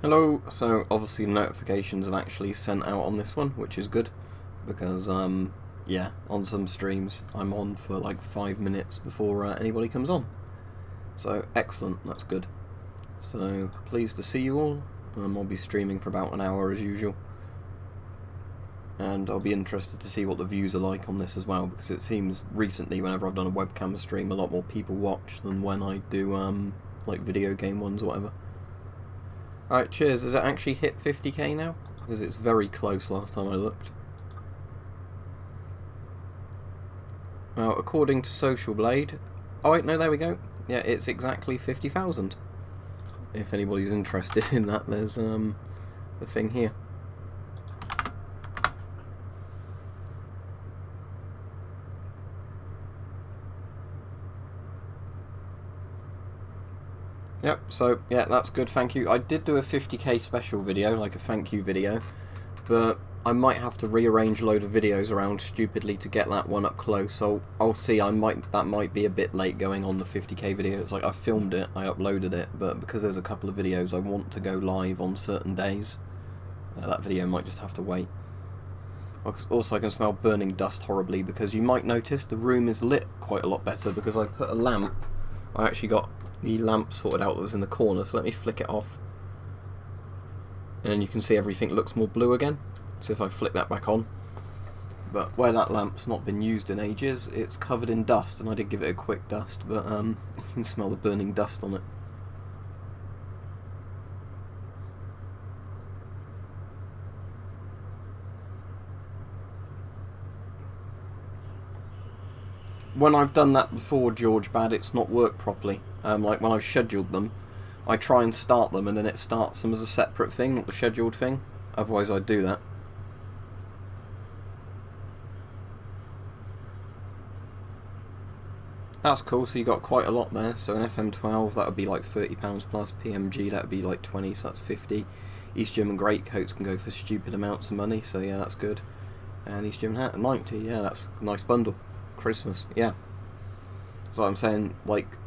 Hello, so obviously notifications have actually sent out on this one, which is good, because yeah, on some streams I'm on for like 5 minutes before anybody comes on. So excellent, that's good. So pleased to see you all. I'll be streaming for about an hour as usual, and I'll be interested to see what the views are like on this as well, because it seems recently whenever I've done a webcam stream a lot more people watch than when I do like video game ones or whatever. Alright, cheers. Has it actually hit 50k now? Because it's very close last time I looked. Now, according to Social Blade... Oh wait, no, there we go. Yeah, it's exactly 50,000. If anybody's interested in that, there's the thing here. Yep, so, yeah, that's good, thank you. I did do a 50k special video, like a thank you video, but I might have to rearrange a load of videos around stupidly to get that one up close, so I'll see. That might be a bit late going on the 50k video. It's like I filmed it, I uploaded it, but because there's a couple of videos I want to go live on certain days, that video might just have to wait. Also, I can smell burning dust horribly, because you might notice the room is lit quite a lot better because I put a lamp. I actually got the lamp sorted out that was in the corner, so let me flick it off, and you can see everything looks more blue again. So if I flick that back on, but where that lamp's not been used in ages, it's covered in dust, and I did give it a quick dust, but you can smell the burning dust on it. When I've done that before, George Bad, it's not worked properly. Like when I've scheduled them, I try and start them and then it starts them as a separate thing, not the scheduled thing. Otherwise I'd do that. That's cool, so you got quite a lot there. So an FM12, that would be like £30 plus, PMG that would be like 20, so that's 50. East German greatcoats can go for stupid amounts of money, so yeah, that's good. And East German hat, 90, yeah, that's a nice bundle. Christmas, yeah. So I'm saying, like,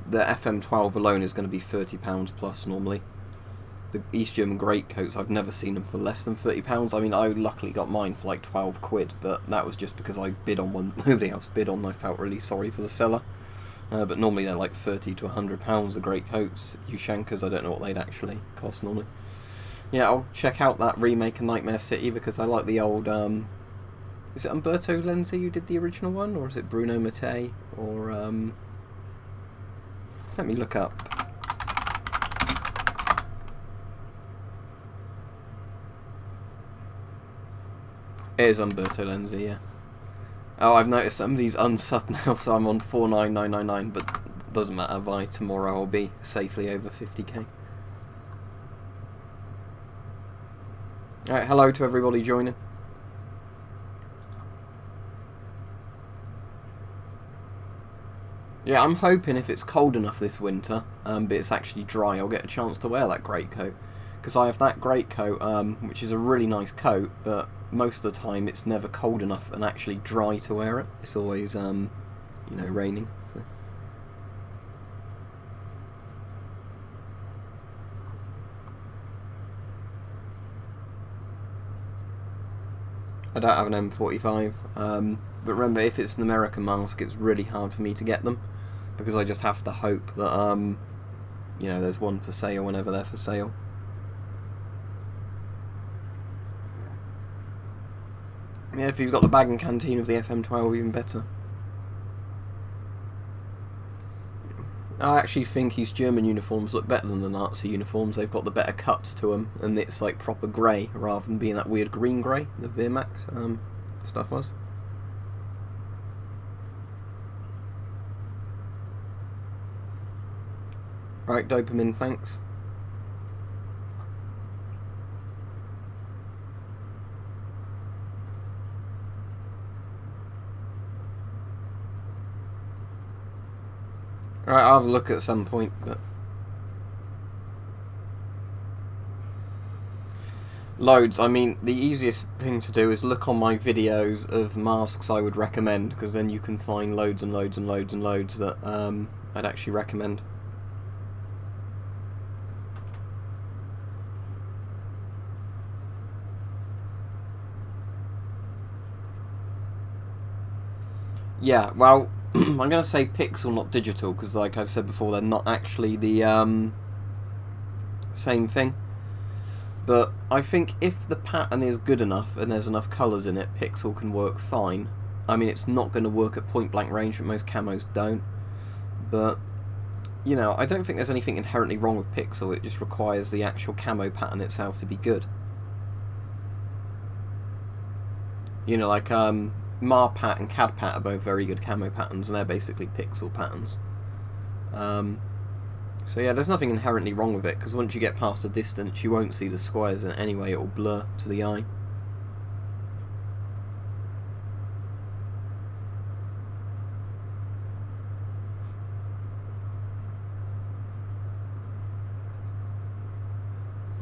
the FM12 alone is going to be £30 plus normally. The East German greatcoats, I've never seen them for less than £30. I mean, I luckily got mine for like 12 quid, but that was just because I bid on one nobody else bid on, and I felt really sorry for the seller. But normally they're like £30 to £100, the greatcoats. Ushankas, I don't know what they'd actually cost normally. Yeah, I'll check out that remake of Nightmare City, because I like the old, is it Umberto Lenzi who did the original one, or is it Bruno Mattei, or let me look up. It is Umberto Lenzi, yeah. Oh, I've noticed somebody's unsubbed now, so I'm on 49999, but doesn't matter, by tomorrow I'll be safely over 50k. Alright, hello to everybody joining. Yeah, I'm hoping if it's cold enough this winter, but it's actually dry, I'll get a chance to wear that greatcoat. Because I have that greatcoat, which is a really nice coat, but most of the time it's never cold enough and actually dry to wear it. It's always, you know, raining. So. I don't have an M45, but remember, if it's an American mask, it's really hard for me to get them, because I just have to hope that, you know, there's one for sale whenever they're for sale. Yeah, if you've got the bag and canteen of the FM12, even better. I actually think East German uniforms look better than the Nazi uniforms. They've got the better cuts to them, and it's like proper grey, rather than being that weird green grey the Wehrmacht stuff was. Right, dopamine, thanks. Alright, I'll have a look at some point, but... Loads. I mean, the easiest thing to do is look on my videos of masks I would recommend, because then you can find loads and loads and loads and loads that I'd actually recommend. Yeah, well, I'm going to say pixel, not digital, because like I've said before, they're not actually the same thing. But I think if the pattern is good enough and there's enough colours in it, pixel can work fine. I mean, it's not going to work at point blank range, but most camos don't. But, you know, I don't think there's anything inherently wrong with pixel, it just requires the actual camo pattern itself to be good. You know, like, Marpat and Cadpat are both very good camo patterns, and they're basically pixel patterns. So yeah, there's nothing inherently wrong with it, because once you get past a distance, you won't see the squares, and anyway, it'll blur to the eye.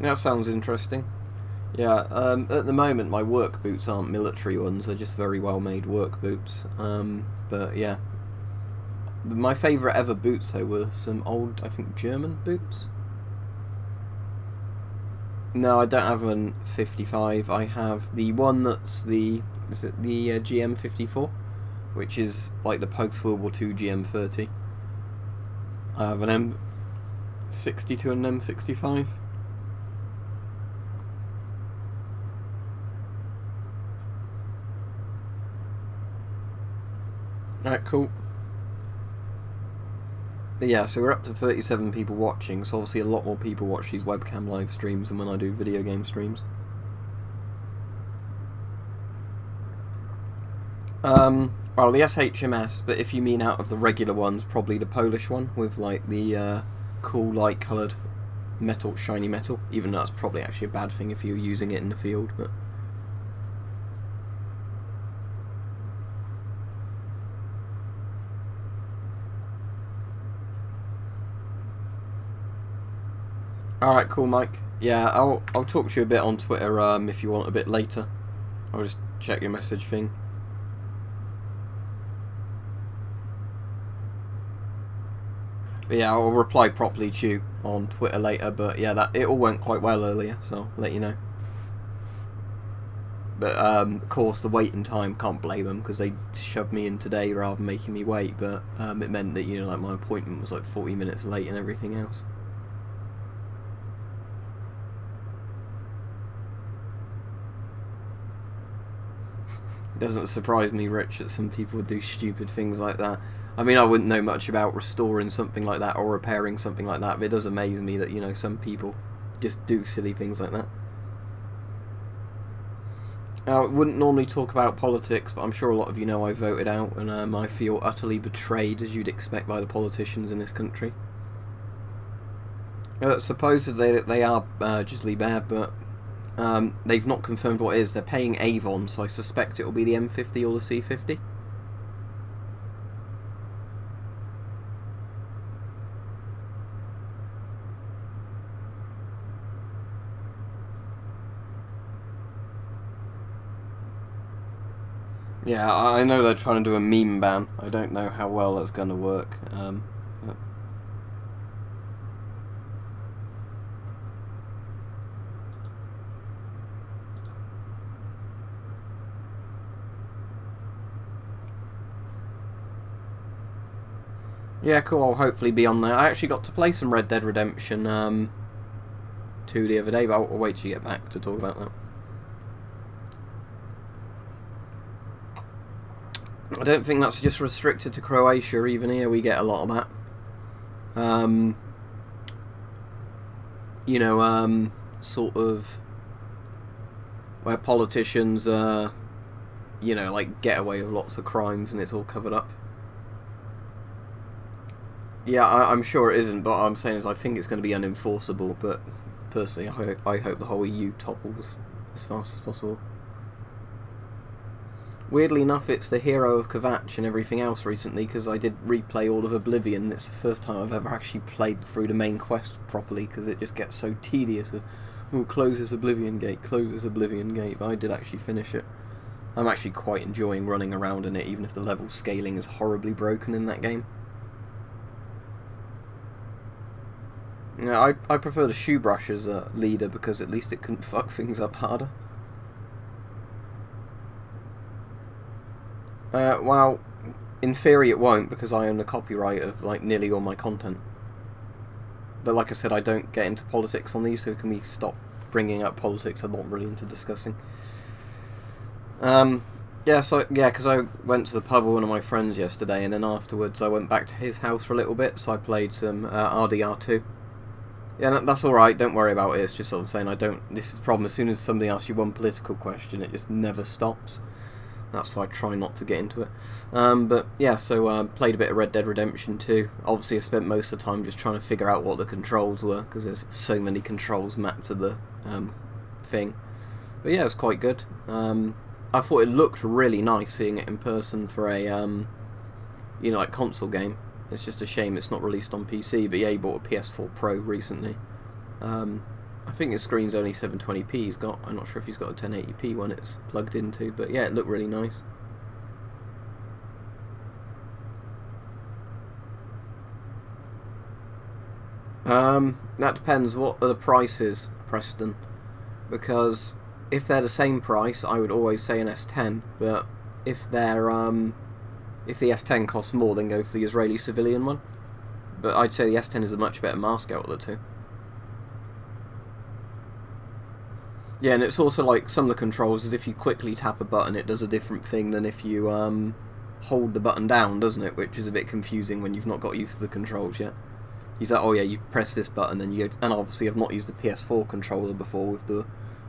That sounds interesting. Yeah, at the moment my work boots aren't military ones, they're just very well made work boots. But yeah. My favourite ever boots though were some old, I think, German boots? No, I don't have an 55, I have the one that's the, is it the GM54? Which is like the post-World War II GM30. I have an M62 and an M65. Alright, cool. Yeah, so we're up to 37 people watching, so obviously a lot more people watch these webcam live streams than when I do video game streams. Well, the SHMS, but if you mean out of the regular ones, probably the Polish one, with like the cool light coloured metal, shiny metal, even though that's probably actually a bad thing if you're using it in the field, but... Alright, cool, Mike. Yeah, I'll talk to you a bit on Twitter if you want a bit later. I'll just check your message thing. But yeah, I'll reply properly to you on Twitter later, but yeah, it all went quite well earlier, so I'll let you know. But of course, the waiting time, can't blame them, because they shoved me in today rather than making me wait, but it meant that, you know, like my appointment was like 40 minutes late and everything else. Doesn't surprise me, Rich, that some people would do stupid things like that. I mean, I wouldn't know much about restoring something like that or repairing something like that, but it does amaze me that, you know, some people just do silly things like that. I wouldn't normally talk about politics, but I'm sure a lot of you know I voted out, and I feel utterly betrayed, as you'd expect by the politicians in this country. Supposedly they are just bad, but they've not confirmed what it is. They're paying Avon, so I suspect it will be the M50 or the C50. Yeah, I know they're trying to do a meme ban. I don't know how well that's going to work. Yeah, cool, I'll hopefully be on there. I actually got to play some Red Dead Redemption 2 the other day, but I'll wait till you get back to talk about that. I don't think that's just restricted to Croatia, even here we get a lot of that. You know, sort of where politicians, you know, like get away with lots of crimes and it's all covered up. Yeah, I'm sure it isn't, but what I'm saying is I think it's going to be unenforceable, but personally I hope the whole EU topples as fast as possible. Weirdly enough, it's the hero of Kovac and everything else recently, because I did replay all of Oblivion. It's the first time I've ever actually played through the main quest properly, because it just gets so tedious. Oh, close this Oblivion gate, close this Oblivion gate, but I did actually finish it. I'm actually quite enjoying running around in it, even if the level scaling is horribly broken in that game. Yeah, I prefer the shoe brush as a leader, because at least it couldn't fuck things up harder. Well, in theory it won't, because I own the copyright of like nearly all my content. But like I said, I don't get into politics on these, so can we stop bringing up politics? I'm not really into discussing. Yeah, because I went to the pub with one of my friends yesterday, and then afterwards I went back to his house for a little bit, so I played some RDR2. Yeah, that's alright, don't worry about it, it's just sort of saying this is the problem, as soon as somebody asks you one political question, it just never stops. That's why I try not to get into it. But yeah, so played a bit of Red Dead Redemption 2. Obviously I spent most of the time just trying to figure out what the controls were, because there's so many controls mapped to the thing. But yeah, it was quite good. I thought it looked really nice seeing it in person for a you know, like console game. It's just a shame it's not released on PC, but yeah, he bought a PS4 Pro recently. I think his screen's only 720p I'm not sure if he's got a 1080p one it's plugged into, but yeah, it looked really nice. That depends, what are the prices, Preston? Because if they're the same price, I would always say an S10, but if they're if the S10 costs more, then go for the Israeli civilian one. But I'd say the S10 is a much better mask out of the two. Yeah, and it's also like some of the controls is if you quickly tap a button, it does a different thing than if you hold the button down, doesn't it? Which is a bit confusing when you've not got used to the controls yet. He's like, oh yeah, you press this button, then you go. And obviously, I've not used the PS4 controller before with the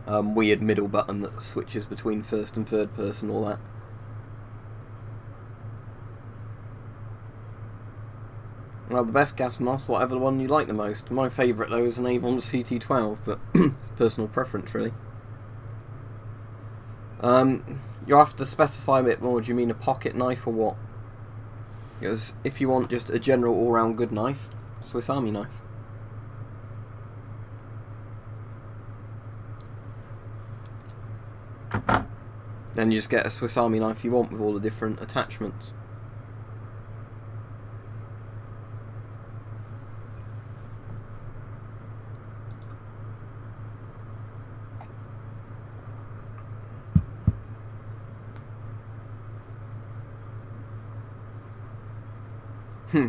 weird middle button that switches between first and third person, all that. Well, the best gas mask, whatever the one you like the most. My favourite though is an Avon CT12, but it's personal preference really. You'll have to specify a bit more. Do you mean a pocket knife or what? Because if you want just a general all-round good knife, Swiss Army knife. Then you just get a Swiss Army knife you want with all the different attachments.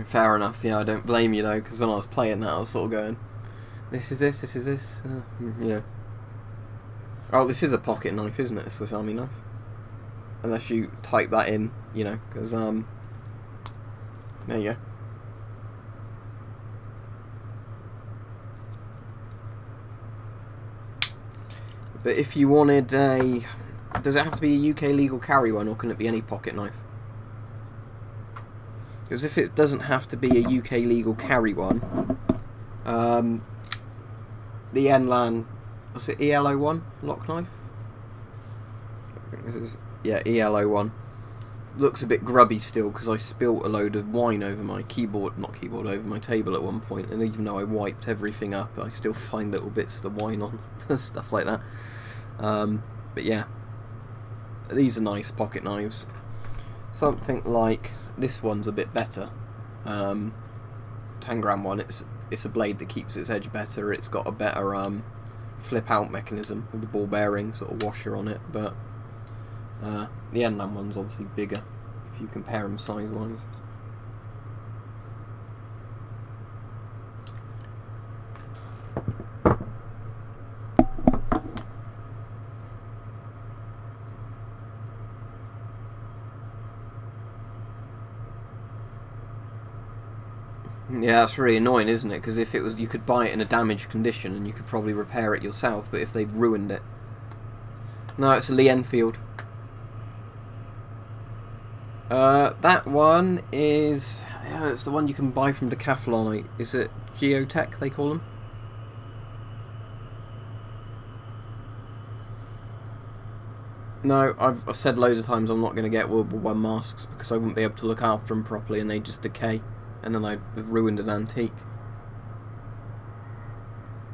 Fair enough, yeah, I don't blame you though, because when I was playing that I was sort of going, this is this, you know. Oh, this is a pocket knife, isn't it, a Swiss Army knife? Unless you type that in, you know, because, there you go. But if you wanted a, does it have to be a UK legal carry one, or can it be any pocket knife? Because if it doesn't have to be a UK legal carry one, the Enlan, what's it, EL01 lock knife? Yeah, EL01. Looks a bit grubby still because I spilt a load of wine over my keyboard, over my table at one point, and even though I wiped everything up, I still find little bits of the wine on stuff like that. But yeah, these are nice pocket knives. Something like this one's a bit better. Tangram one, it's a blade that keeps its edge better. It's got a better flip out mechanism with the ball bearing sort of washer on it, but the Enlan one's obviously bigger if you compare them size wise. Yeah, that's really annoying, isn't it? Because if it was, you could buy it in a damaged condition and you could probably repair it yourself, but if they've ruined it... No, it's a Lee Enfield. That one is... Yeah, it's the one you can buy from Decathlon. Is it Geotech, they call them? No, I've said loads of times I'm not going to get World War I masks because I wouldn't be able to look after them properly and they just decay. And then I've ruined an antique.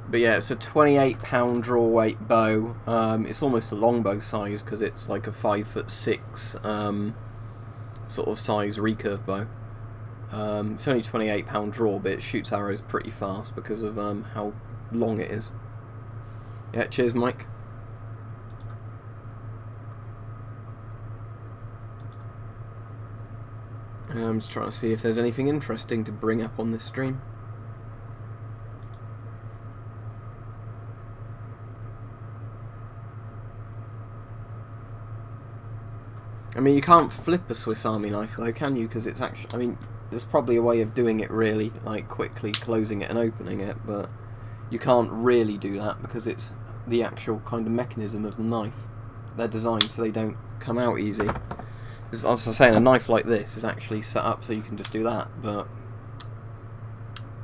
But yeah, it's a 28-pound draw weight bow. It's almost a longbow size because it's like a 5'6" sort of size recurve bow. It's only 28-pound draw, but it shoots arrows pretty fast because of how long it is. Yeah, cheers, Mike. I'm just trying to see if there's anything interesting to bring up on this stream. I mean, you can't flip a Swiss Army knife though, can you? Because it's actually, I mean, there's probably a way of doing it really, like quickly closing it and opening it, but you can't really do that because it's the actual kind of mechanism of the knife. They're designed so they don't come out easy. As I was saying, a knife like this is actually set up so you can just do that, but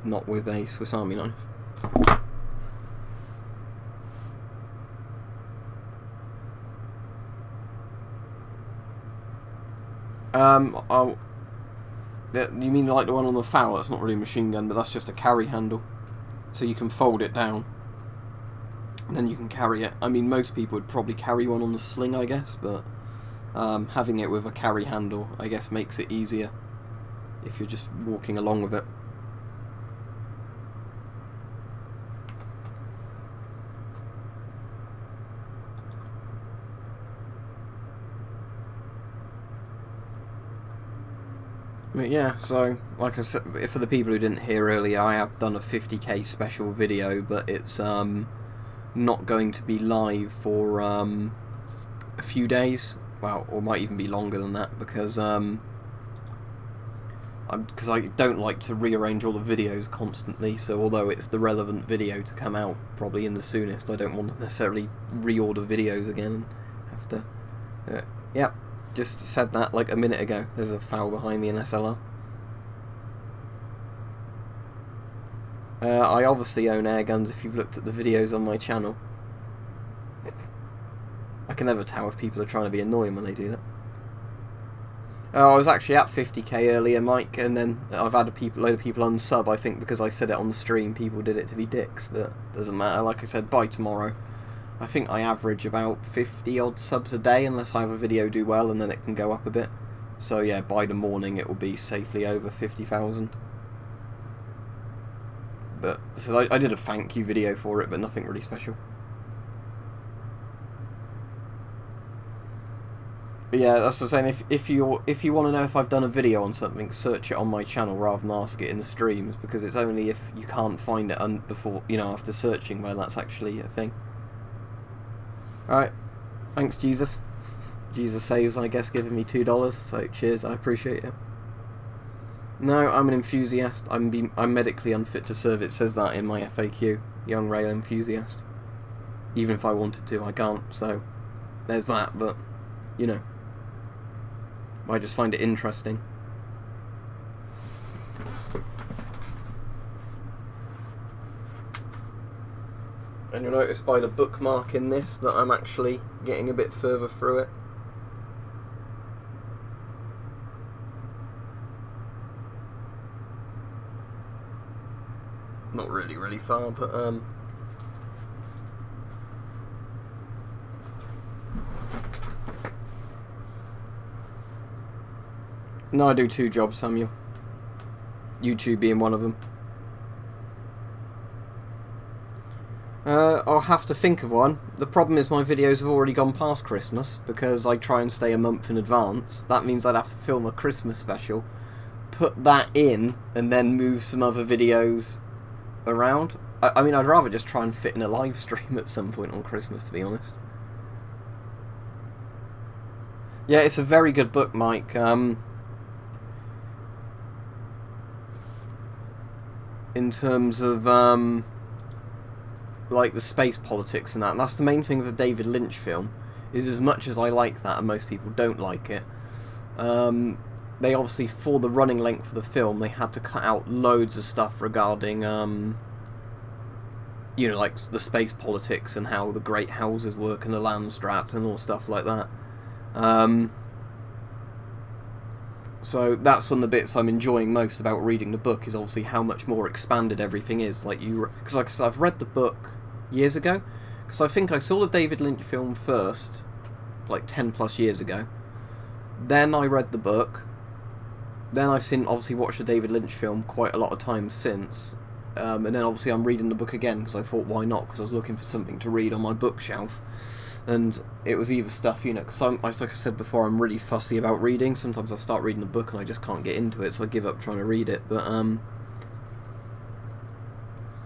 not with a Swiss Army knife. You mean like the one on the FAL? That's not really a machine gun, but that's just a carry handle. So you can fold it down, and then you can carry it. I mean, most people would probably carry one on the sling, I guess, but having it with a carry handle, I guess, makes it easier if you're just walking along with it. But yeah, so like I said, for the people who didn't hear earlier, I have done a 50k special video, but it's not going to be live for a few days, well, or might even be longer than that, because I don't like to rearrange all the videos constantly. So although it's the relevant video to come out probably in the soonest, I don't want to necessarily reorder videos again and have to. Yep. Just said that like a minute ago. There's a FAL behind me in SLR. I obviously own air guns if you've looked at the videos on my channel. I can never tell if people are trying to be annoying when they do that. I was actually at 50k earlier, Mike, and then I've had a load of people unsub, I think, because I said it on the stream. People did it to be dicks, but doesn't matter. Like I said, by tomorrow. I think I average about 50 odd subs a day unless I have a video do well, and then it can go up a bit. So yeah, by the morning it will be safely over 50,000. But so I did a thank you video for it, but nothing really special. But yeah, that's what I'm saying. If you want to know if I've done a video on something, search it on my channel rather than ask it in the streams, because it's only if you can't find it before, you know, after searching, where that's actually a thing. Alright, thanks Jesus. Jesus saves, I guess, giving me $2, so cheers, I appreciate it. No, I'm an enthusiast. I'm medically unfit to serve. It says that in my FAQ. Young rail enthusiast. Even if I wanted to, I can't, so there's that, but, you know. I just find it interesting. And you'll notice by the bookmark in this that I'm actually getting a bit further through it. Not really far, but no, I do 2 jobs, Samuel. YouTube being one of them. I'll have to think of one. The problem is my videos have already gone past Christmas, because I try and stay a month in advance. That means I'd have to film a Christmas special, put that in, and then move some other videos around. I mean, I'd rather just try and fit in a live stream at some point on Christmas, to be honest. Yeah, it's a very good book, Mike. In terms of like the space politics and that. And that's the main thing with the David Lynch film, is as much as I like that and most people don't like it, they obviously, for the running length of the film, they had to cut out loads of stuff regarding you know, like the space politics and how the great houses work and the Landstrat and all stuff like that. So that's one of the bits I'm enjoying most about reading the book, is obviously how much more expanded everything is. Like because like I said, I've read the book years ago, because I think I saw the David Lynch film first, like 10 plus years ago. Then I read the book. Then I've obviously watched the David Lynch film quite a lot of times since. And then obviously I'm reading the book again, because I thought, why not? Because I was looking for something to read on my bookshelf. And it was either stuff, you know, because like I said before, I'm really fussy about reading. Sometimes I start reading a book and I just can't get into it, so I give up trying to read it. But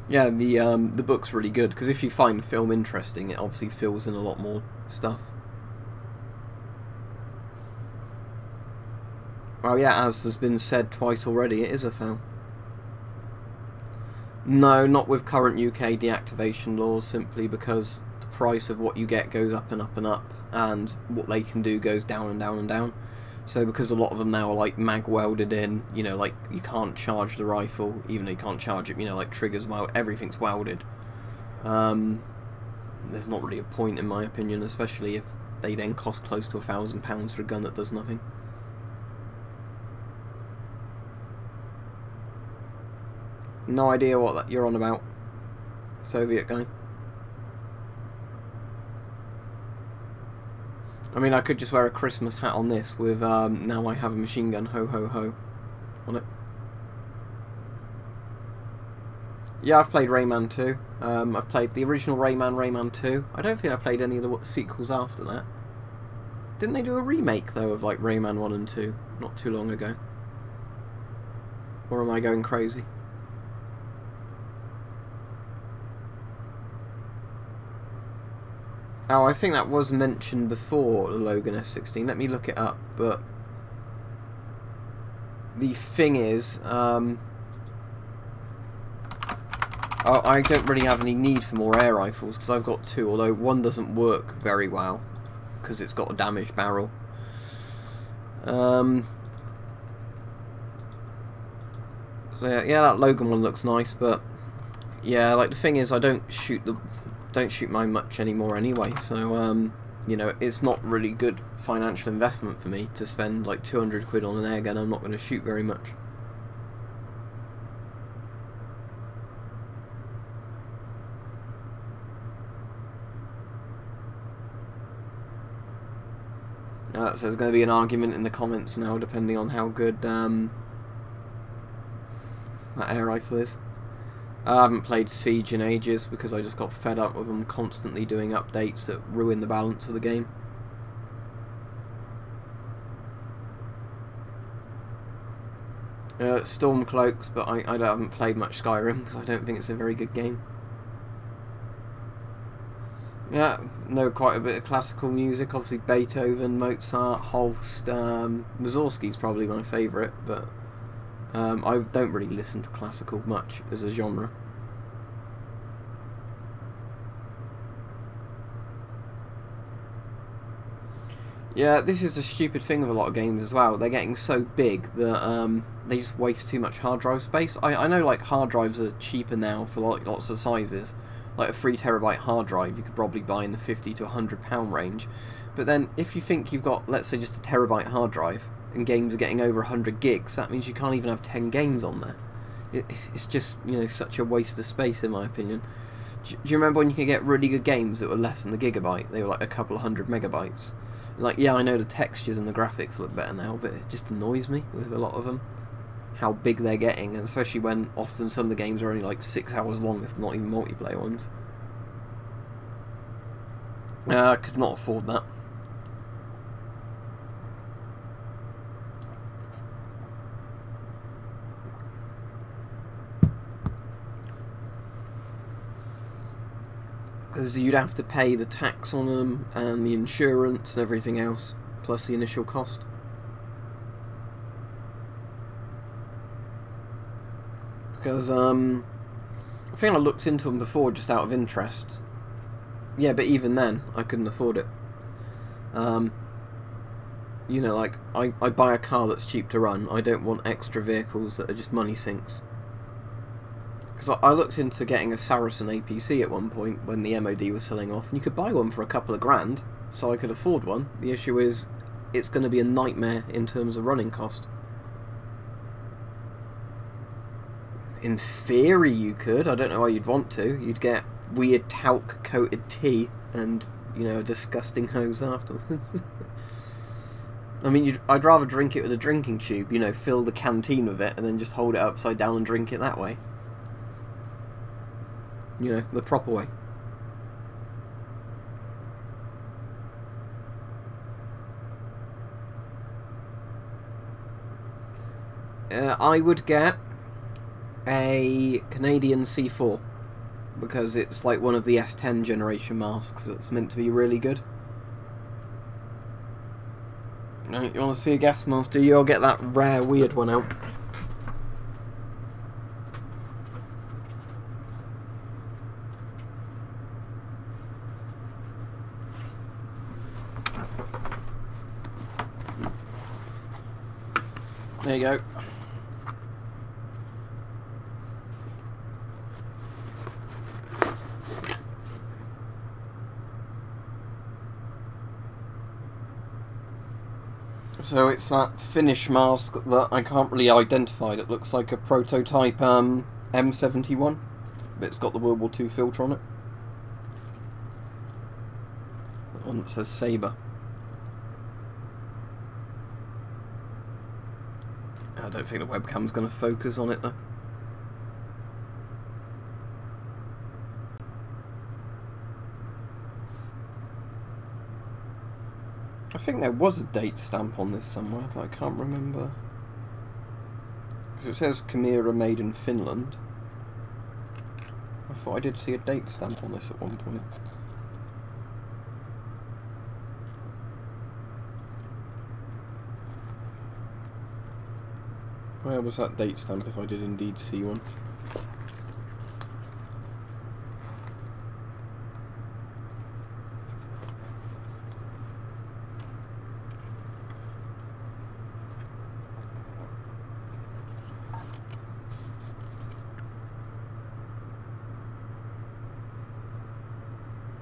yeah, the book's really good, because if you find film interesting, it obviously fills in a lot more stuff. Oh yeah, as has been said twice already, it is a foul. No, not with current UK deactivation laws, simply because the price of what you get goes up and up and up, and what they can do goes down and down and down. So because a lot of them now are like mag welded in, you know, like you can't charge the rifle, even though you can't charge it, you know, like triggers weld, everything's welded. There's not really a point in my opinion, especially if they then cost close to £1,000 for a gun that does nothing. No idea what you're on about, Soviet guy. I mean, I could just wear a Christmas hat on this with now I have a machine gun, ho ho ho, on it. Yeah, I've played Rayman 2. I've played the original Rayman, Rayman 2. I don't think I played any of the sequels after that. Didn't they do a remake, though, of like Rayman 1 and 2 not too long ago? Or am I going crazy? Oh, I think that was mentioned before the Logan S16. Let me look it up. But the thing is, I don't really have any need for more air rifles because I've got 2. Although one doesn't work very well because it's got a damaged barrel. So yeah, that Logan one looks nice, but yeah, like the thing is, I don't shoot mine much anymore anyway, so you know, it's not really good financial investment for me to spend like 200 quid on an air gun I'm not going to shoot very much. So there's going to be an argument in the comments now, depending on how good that air rifle is. I haven't played Siege in ages because I just got fed up with them constantly doing updates that ruin the balance of the game. Stormcloaks, but I haven't played much Skyrim because I don't think it's a very good game. Yeah, know quite a bit of classical music, obviously Beethoven, Mozart, Holst, Mussorgsky's probably my favourite, but I don't really listen to classical much as a genre. Yeah, this is a stupid thing with a lot of games as well. They're getting so big that they just waste too much hard drive space. I know like hard drives are cheaper now for like lots of sizes. Like a 3 terabyte hard drive you could probably buy in the £50 to £100 range. But then if you think you've got, let's say, just a terabyte hard drive, and games are getting over 100 gigs, that means you can't even have 10 games on there. It's just, you know, such a waste of space in my opinion. Do you remember when you could get really good games that were less than the gigabyte? They were like a couple of 100 megabytes. Like, yeah, I know the textures and the graphics look better now, but it just annoys me with a lot of them, how big they're getting, and especially when often some of the games are only like 6 hours long, if not even multiplayer ones. I could not afford that. Because you'd have to pay the tax on them and the insurance and everything else, plus the initial cost. Because I think I looked into them before just out of interest. Yeah, but even then I couldn't afford it. You know, like I buy a car that's cheap to run. I don't want extra vehicles that are just money sinks. Because I looked into getting a Saracen APC at one point when the MOD was selling off, and you could buy one for a couple of grand, so I could afford one. The issue is, it's going to be a nightmare in terms of running cost. In theory you could, I don't know why you'd want to. You'd get weird talc coated tea and, you know, a disgusting hose afterwards. I mean, I'd rather drink it with a drinking tube, you know, fill the canteen with it and then just hold it upside down and drink it that way. You know, the proper way. I would get a Canadian C4 because it's like one of the S10 generation masks that's meant to be really good. Right, you want to see a gas mask? You'll get that rare weird one out. There you go. So it's that Finnish mask that I can't really identify. It looks like a prototype M71, but it's got the World War II filter on it. That one that says Sabre. I don't think the webcam's going to focus on it though. I think there was a date stamp on this somewhere, but I can't remember. Because it says Chimera made in Finland. I thought I did see a date stamp on this at one point. Where was that date stamp if I did indeed see one?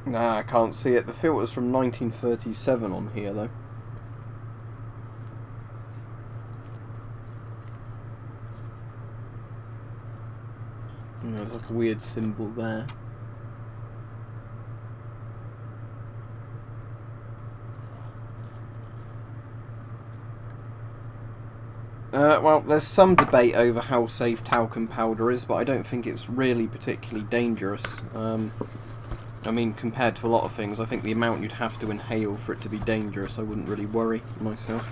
Nah, I can't see it. The filter's from 1937 on here though. There's like a weird symbol there. Well, there's some debate over how safe talcum powder is, but I don't think it's really particularly dangerous. I mean, compared to a lot of things, I think the amount you'd have to inhale for it to be dangerous, I wouldn't really worry myself.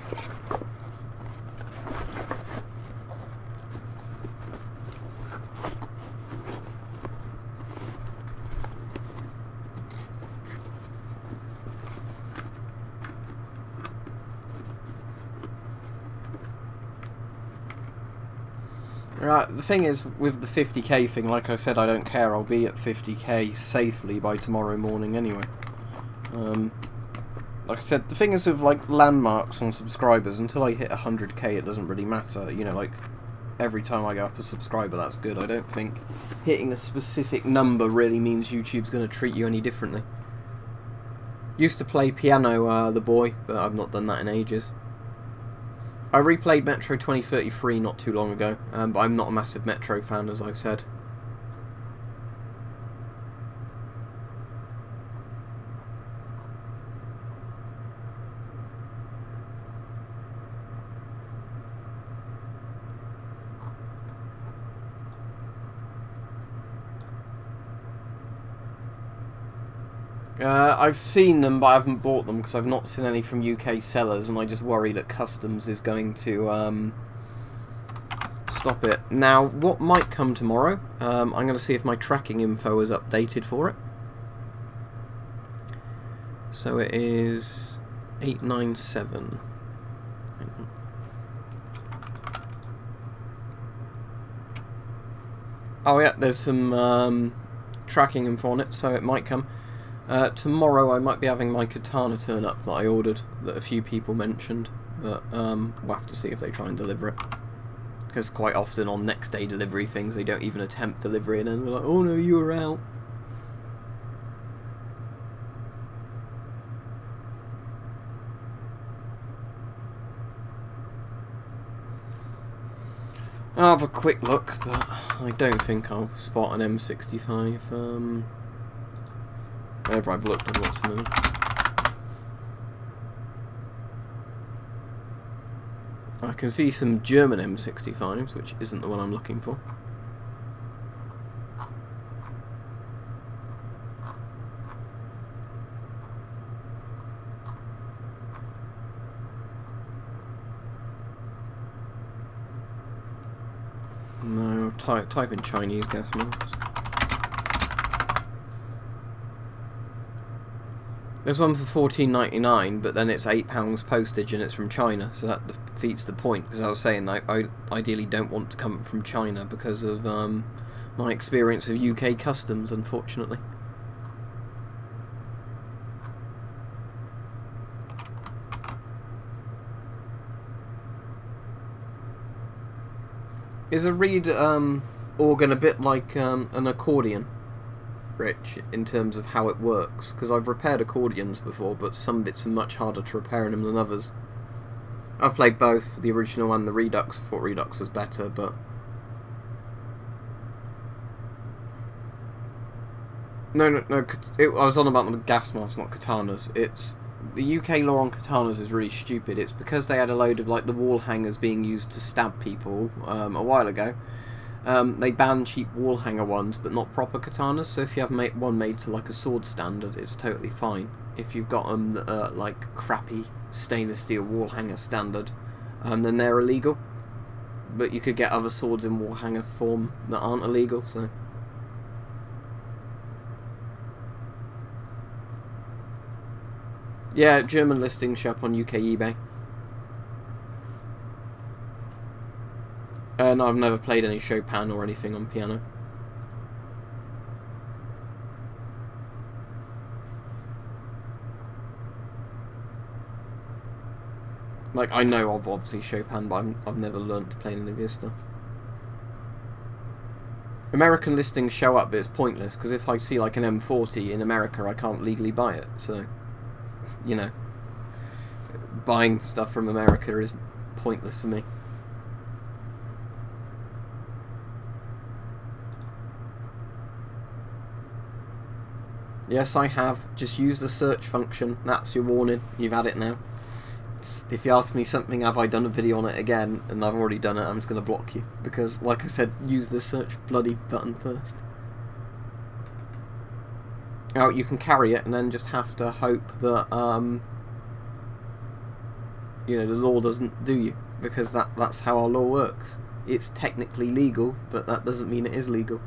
Right, the thing is, with the 50k thing, like I said, I don't care. I'll be at 50k safely by tomorrow morning anyway. Like I said, the thing is with like landmarks on subscribers, until I hit 100k it doesn't really matter. You know, like, every time I go up a subscriber, that's good. I don't think hitting a specific number really means YouTube's going to treat you any differently. Used to play piano, the boy, but I've not done that in ages. I replayed Metro 2033 not too long ago, but I'm not a massive Metro fan, as I've said. I've seen them, but I haven't bought them because I've not seen any from UK sellers, and I just worry that customs is going to stop it. Now, what might come tomorrow, I'm going to see if my tracking info is updated for it. So it is 897. Oh yeah, there's some tracking info on it, so it might come. Tomorrow I might be having my katana turn up that I ordered, that a few people mentioned, but we'll have to see if they try and deliver it. Because quite often on next day delivery things, they don't even attempt delivery, and then they're like, oh no, you were out. I'll have a quick look, but I don't think I'll spot an M65. Wherever I've looked, I've not seen it. I can see some German M65s, which isn't the one I'm looking for. type in Chinese gas masks. There's one for $14.99, but then it's £8 postage and it's from China, so that defeats the point. Because I was saying I ideally don't want to come from China because of my experience of UK customs, unfortunately. Is a reed organ a bit like an accordion, Rich, in terms of how it works? Because I've repaired accordions before, but some bits are much harder to repair in them than others. I've played both, the original and the Redux. I thought Redux was better, but... No, I was on about the gas masks, not katanas. It's... The UK law on katanas is really stupid. It's because they had a load of like the wall hangers being used to stab people a while ago. They banned cheap wall hanger ones, but not proper katanas. So if you have one made to like a sword standard, it's totally fine. If you've got them that are like crappy stainless steel wall hanger standard, then they're illegal. But you could get other swords in wall hanger form that aren't illegal. So. Yeah, German listings show up on UK eBay. No, I've never played any Chopin or anything on piano. Like, I know of obviously Chopin, but I've never learnt to play any of his stuff. American listings show up, but it's pointless, because if I see like an M40 in America, I can't legally buy it, so... You know, buying stuff from America is pointless for me. Yes, I have. Just use the search function. That's your warning. You've had it now. If you ask me something, have I done a video on it again, and I've already done it, I'm just going to block you. Because, like I said, use the search bloody button first. Now, you can carry it and then just have to hope that, you know, the law doesn't do you. Because that's how our law works. It's technically legal, but that doesn't mean it is legal.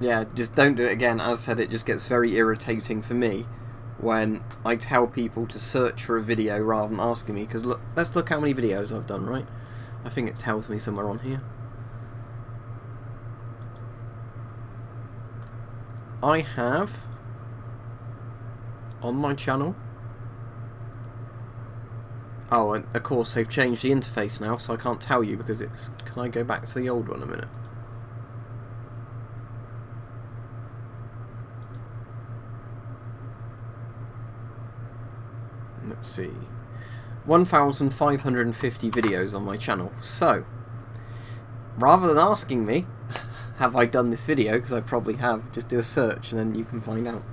Yeah, just don't do it again. As I said, it just gets very irritating for me when I tell people to search for a video rather than asking me, because look, let's look how many videos I've done, right? I think it tells me somewhere on here. I have, on my channel, oh, and of course they've changed the interface now, so I can't tell you because it's, can I go back to the old one a minute? Let's see, 1,550 videos on my channel. So, rather than asking me, have I done this video, because I probably have, just do a search and then you can find out.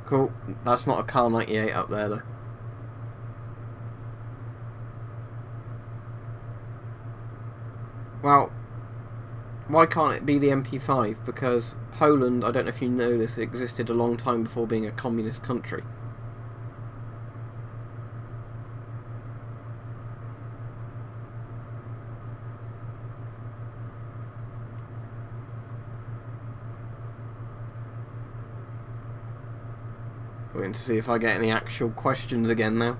Cool, that's not a Car 98 up there though. Well, why can't it be the MP5? Because Poland, I don't know if you know this, existed a long time before being a communist country. Waiting to see if I get any actual questions again now.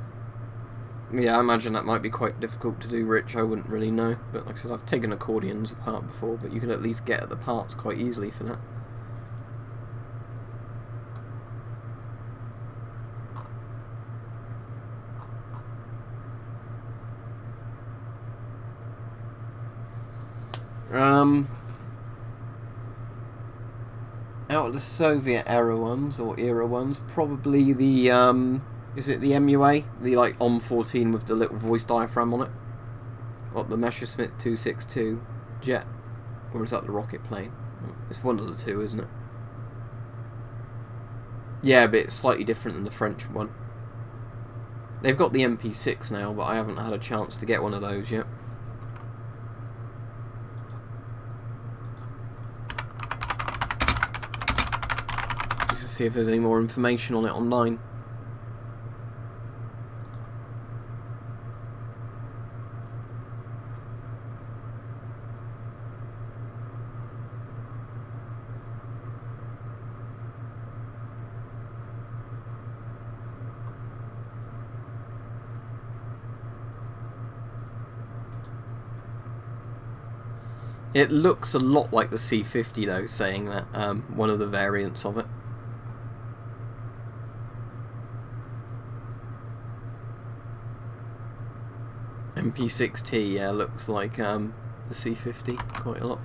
Yeah, I imagine that might be quite difficult to do, Rich. I wouldn't really know. But like I said, I've taken accordions apart before, but you can at least get at the parts quite easily for that. Out of the Soviet era ones, or era ones, probably the, is it the MUA? The, like, OM14 with the little voice diaphragm on it? What, the Messerschmitt 262 jet? Or is that the rocket plane? It's one of the two, isn't it? Yeah, but it's slightly different than the French one. They've got the MP6 now, but I haven't had a chance to get one of those yet. see if there's any more information on it online. It looks a lot like the C50 though, saying that, one of the variants of it. MP6T, yeah, looks like the C50 quite a lot.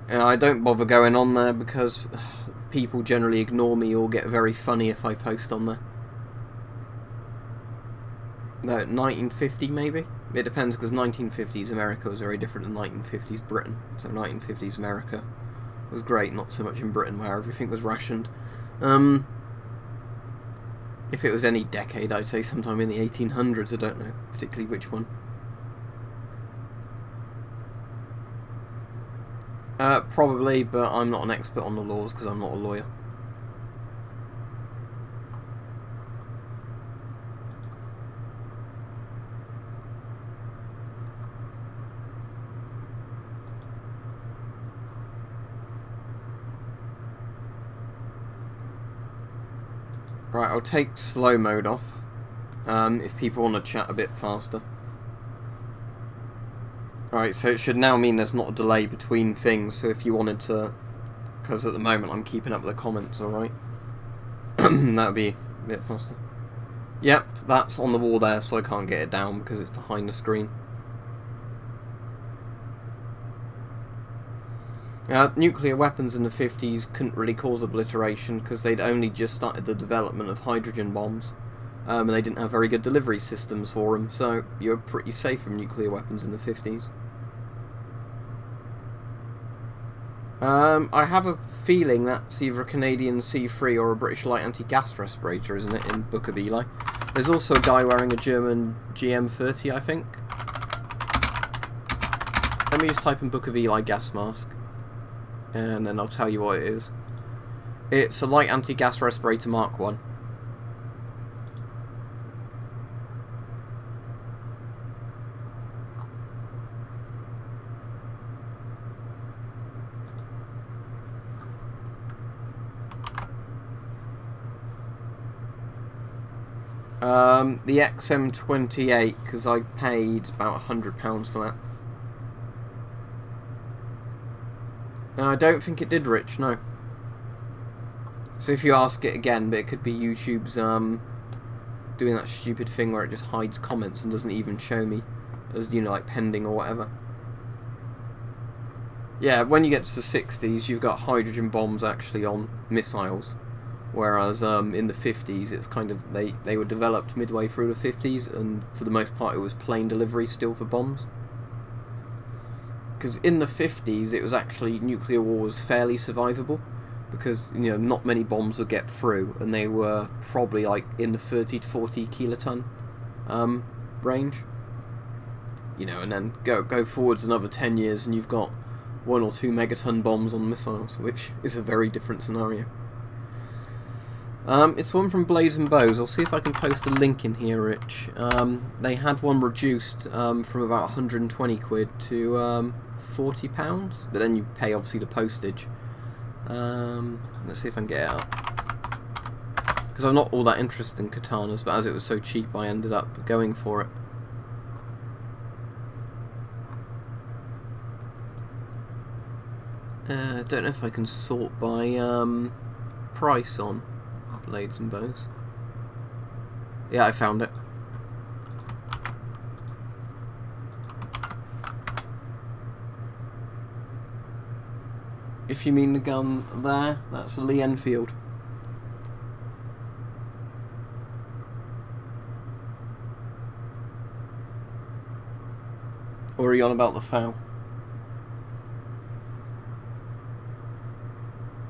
Yeah, I don't bother going on there because people generally ignore me or get very funny if I post on there. No, 1950 maybe? It depends, because 1950s America was very different than 1950s Britain. So 1950s America was great, not so much in Britain where everything was rationed. If it was any decade, I'd say sometime in the 1800s, I don't know particularly which one. Probably, but I'm not an expert on the laws because I'm not a lawyer. Right, I'll take slow mode off, if people want to chat a bit faster. Alright, so it should now mean there's not a delay between things, so if you wanted to, because at the moment I'm keeping up with the comments, alright? That would be a bit faster. Yep, that's on the wall there, so I can't get it down because it's behind the screen. Nuclear weapons in the 50s couldn't really cause obliteration because they'd only just started the development of hydrogen bombs, and they didn't have very good delivery systems for them, so you're pretty safe from nuclear weapons in the 50s. I have a feeling that's either a Canadian C3 or a British light anti-gas respirator, isn't it, in Book of Eli? There's also a guy wearing a German GM30, I think. Let me just type in Book of Eli gas mask, and then I'll tell you what it is. It's a light anti-gas respirator Mark 1. The XM28, because I paid about £100 for that. I don't think it did, Rich, no. So if you ask it again, but it could be YouTube's doing that stupid thing where it just hides comments and doesn't even show me as, you know, like pending or whatever. Yeah, when you get to the 60s, you've got hydrogen bombs actually on missiles. Whereas in the 50s, it's kind of, they were developed midway through the 50s, and for the most part it was plain delivery still for bombs. Because in the 50s, it was actually, nuclear war was fairly survivable, because, you know, not many bombs would get through, and they were probably like in the 30 to 40 kiloton range. You know, and then go forwards another 10 years, and you've got 1 or 2 megaton bombs on missiles, which is a very different scenario. It's one from Blades and Bows. I'll see if I can post a link in here, Rich. They had one reduced from about 120 quid to £40, but then you pay obviously the postage. Let's see if I can get it out. Because I'm not all that interested in katanas, but as it was so cheap I ended up going for it. I don't know if I can sort by price on Blades and Bows. Yeah, I found it. If you mean the gun there, that's a Lee Enfield. Or are you on about the FAL?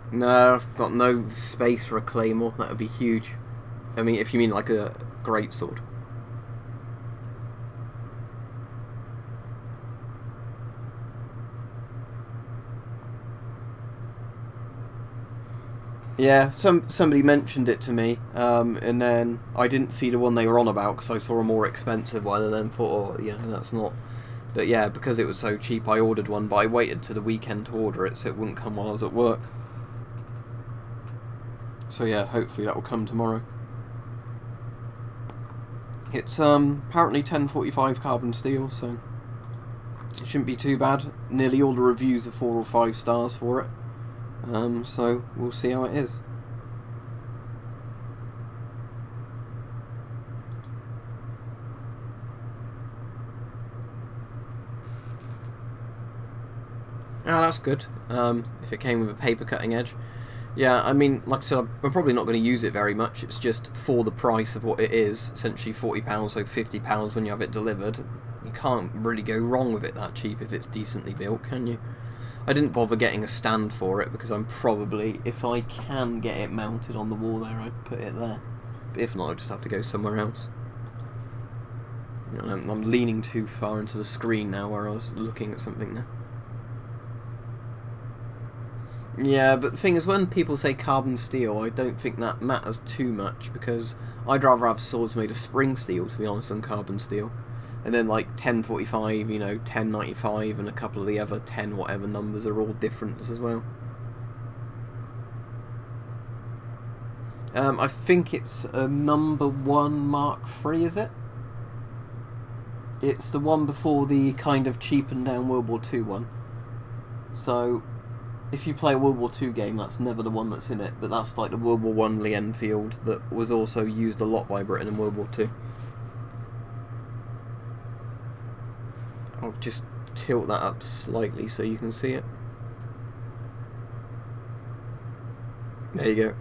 No, I've got no space for a claymore. That would be huge. I mean, if you mean like a greatsword. Yeah, somebody mentioned it to me, and then I didn't see the one they were on about because I saw a more expensive one, and then thought, oh, you know, that's not. But yeah, because it was so cheap, I ordered one, but I waited to the weekend to order it, so it wouldn't come while I was at work. So yeah, hopefully that will come tomorrow. It's apparently 1045 carbon steel, so it shouldn't be too bad. Nearly all the reviews are 4 or 5 stars for it. So we'll see how it is. Ah, that's good. If it came with a paper cutting edge. Yeah, I mean, like I said, I'm probably not going to use it very much. It's just for the price of what it is, essentially £40, so £50 when you have it delivered. You can't really go wrong with it that cheap if it's decently built, can you? I didn't bother getting a stand for it because I'm probably, if I can get it mounted on the wall there, I'd put it there. But if not, I'll just have to go somewhere else. You know, I'm leaning too far into the screen now where I was looking at something there. Yeah, but the thing is, when people say carbon steel, I don't think that matters too much, because I'd rather have swords made of spring steel, to be honest, than carbon steel. And then like 1045, you know, 1095, and a couple of the other 10 whatever numbers are all different as well. I think it's a number 1 Mark III, is it? It's the one before the kind of cheapened down World War II one. So if you play a World War II game, that's never the one that's in it, but that's like the World War I Lee Enfield that was also used a lot by Britain in World War II. I'll just tilt that up slightly so you can see it. There you go.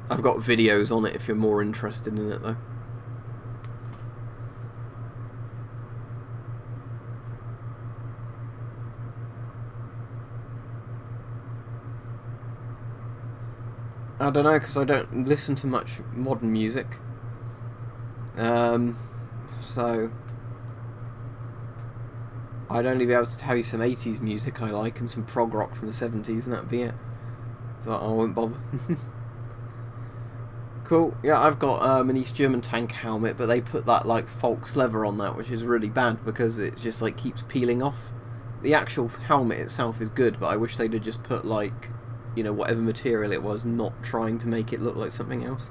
I've got videos on it if you're more interested in it though. I don't know, because I don't listen to much modern music. So I'd only be able to tell you some 80s music I like and some prog rock from the 70s, and that'd be it. So I won't bother. Cool. Yeah, I've got an East German tank helmet, but they put that like Volks leather on that, which is really bad because it just like keeps peeling off. The actual helmet itself is good, but I wish they'd have just put like, you know, whatever material it was, not trying to make it look like something else.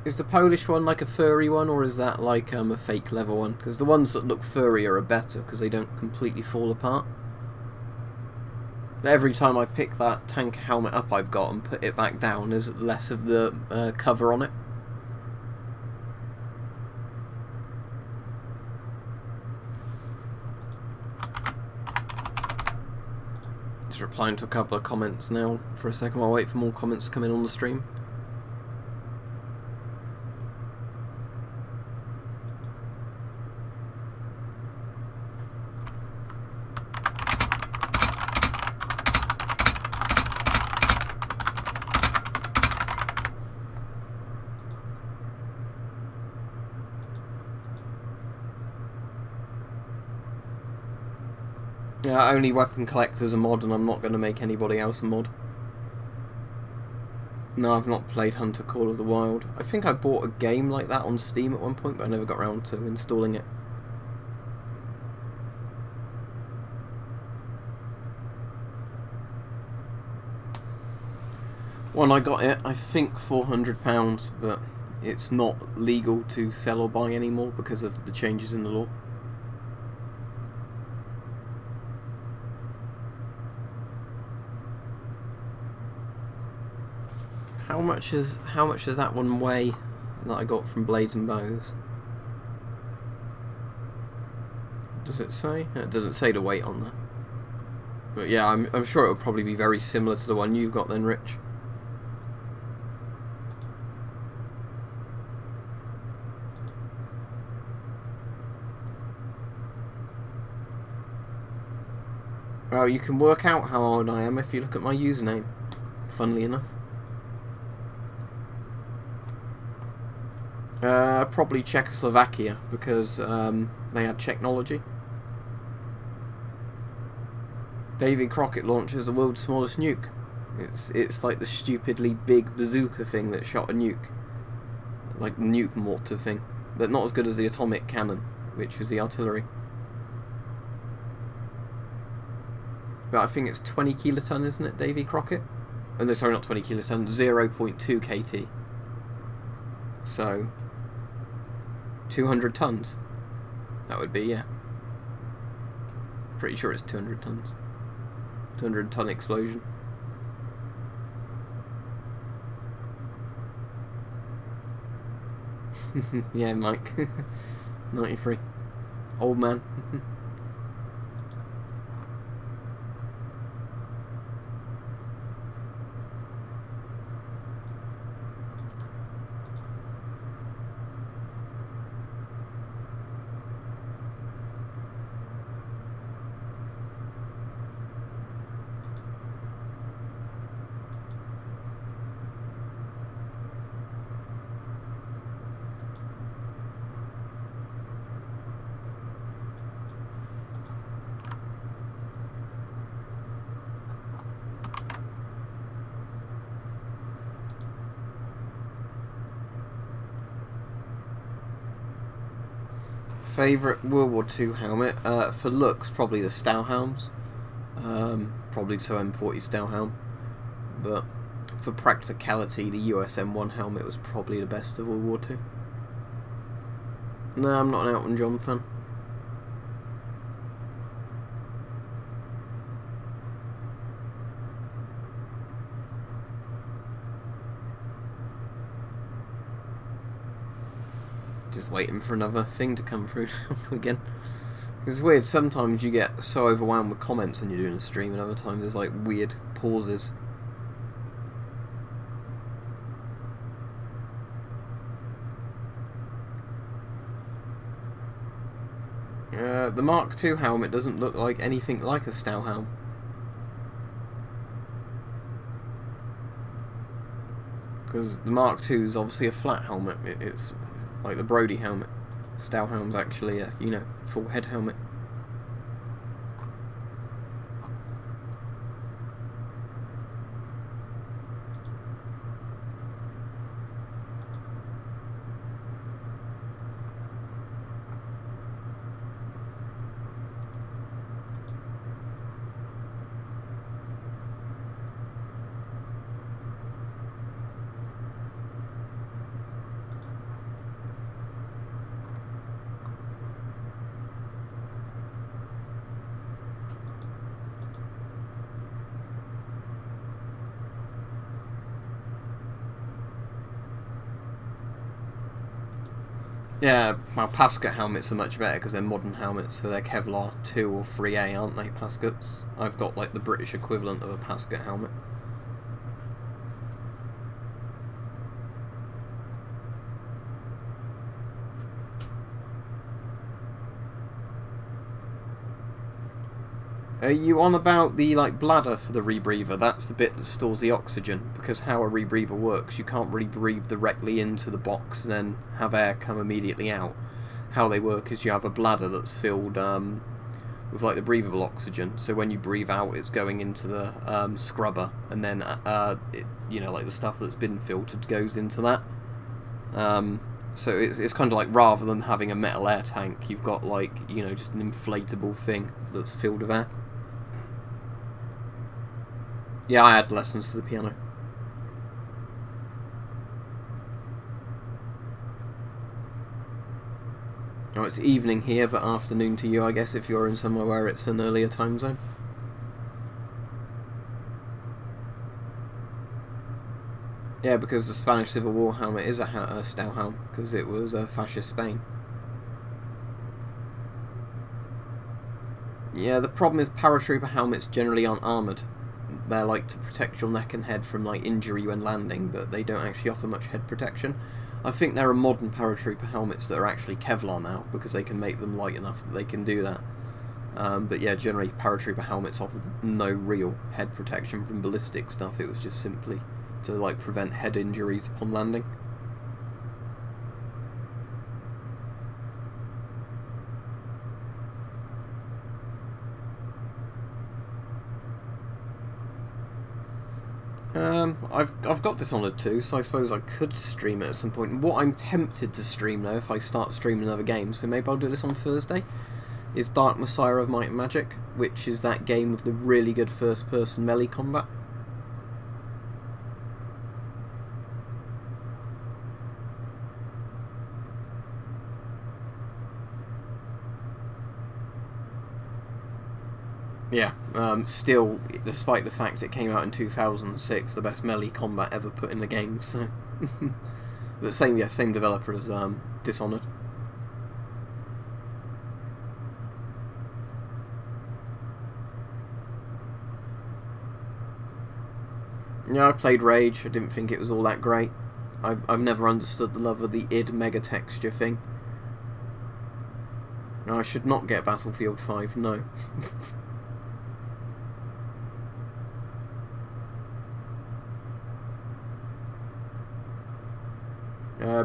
Is the Polish one like a furry one, or is that like a fake leather one? Because the ones that look furrier are better because they don't completely fall apart. But every time I pick that tank helmet up I've got and put it back down, there's less of the cover on it. Just replying to a couple of comments now for a second while I wait for more comments to come in on the stream. Yeah, only weapon collectors a mod, and I'm not going to make anybody else a mod. No, I've not played Hunter Call of the Wild. I think I bought a game like that on Steam at one point, but I never got around to installing it. When I got it, I think £400, but it's not legal to sell or buy anymore because of the changes in the law. How much does that one weigh that I got from Blades and Bows? Does it say? It doesn't say the weight on there. But yeah, I'm sure it will probably be very similar to the one you've got then, Rich. Well, you can work out how old I am if you look at my username, funnily enough. Probably Czechoslovakia, because they had technology. Davy Crockett launches the world's smallest nuke. It's like the stupidly big bazooka thing that shot a nuke, like the nuke mortar thing, but not as good as the atomic cannon, which was the artillery. But I think it's 20 kiloton, isn't it, Davy Crockett? Oh, no, sorry, not 20 kiloton, 0.2 KT. So 200 tons. That would be, yeah. Pretty sure it's 200 tons. 200 ton explosion. Yeah, Mike. 93. Old man. Favourite World War II helmet? For looks, probably the Stahlhelms. Probably so M40 Stahlhelm. But for practicality, the USM1 helmet was probably the best of World War II. No, I'm not an Elton John fan. Just waiting for another thing to come through again. It's weird, sometimes you get so overwhelmed with comments when you're doing a stream, and other times there's like weird pauses. The Mark II helmet doesn't look like anything like a Stahlhelm. Because the Mark II is obviously a flat helmet. It's like the Brody helmet. Stahlhelm's actually a, you know, full head helmet. Yeah, well, Pascat helmets are much better because they're modern helmets, so they're Kevlar 2 or 3A, aren't they, Pascats? I've got like the British equivalent of a Pascat helmet. Are you on about the like bladder for the rebreather? That's the bit that stores the oxygen, because how a rebreather works, you can't really breathe directly into the box and then have air come immediately out. How they work is you have a bladder that's filled with like the breathable oxygen, so when you breathe out it's going into the scrubber, and then you know, like the stuff that's been filtered goes into that. So it's kind of like, rather than having a metal air tank, you've got like, you know, just an inflatable thing that's filled with air. Yeah, I had lessons for the piano. Oh, it's evening here, but afternoon to you, I guess, if you're in somewhere where it's an earlier time zone. Yeah, because the Spanish Civil War helmet is a Stahlhelm, because it was fascist Spain. Yeah, the problem is paratrooper helmets generally aren't armoured. They're like to protect your neck and head from like injury when landing, but they don't actually offer much head protection. I think there are modern paratrooper helmets that are actually Kevlar now, because they can make them light enough that they can do that. But yeah, generally paratrooper helmets offer no real head protection from ballistic stuff. It was just simply to like prevent head injuries upon landing. I've got Dishonored 2, so I suppose I could stream it at some point. What I'm tempted to stream though, if I start streaming another game, so maybe I'll do this on Thursday, is Dark Messiah of Might and Magic, which is that game with the really good first-person melee combat. Yeah, still, despite the fact it came out in 2006, the best melee combat ever put in the game, so... But same developer as Dishonored. Yeah, I played Rage, I didn't think it was all that great. I've never understood the love of the id mega texture thing. No, I should not get Battlefield 5, no.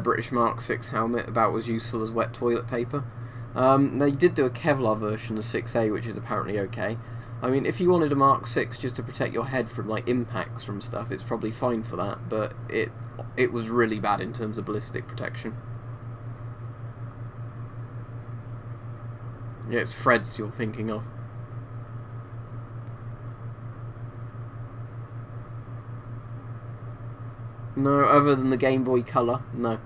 British Mark 6 helmet, about as useful as wet toilet paper. They did do a Kevlar version of 6A, which is apparently okay. I mean, if you wanted a Mark 6 just to protect your head from like impacts from stuff, it's probably fine for that, but it was really bad in terms of ballistic protection. Yeah, it's Fred's you're thinking of. No, other than the Game Boy Color, no.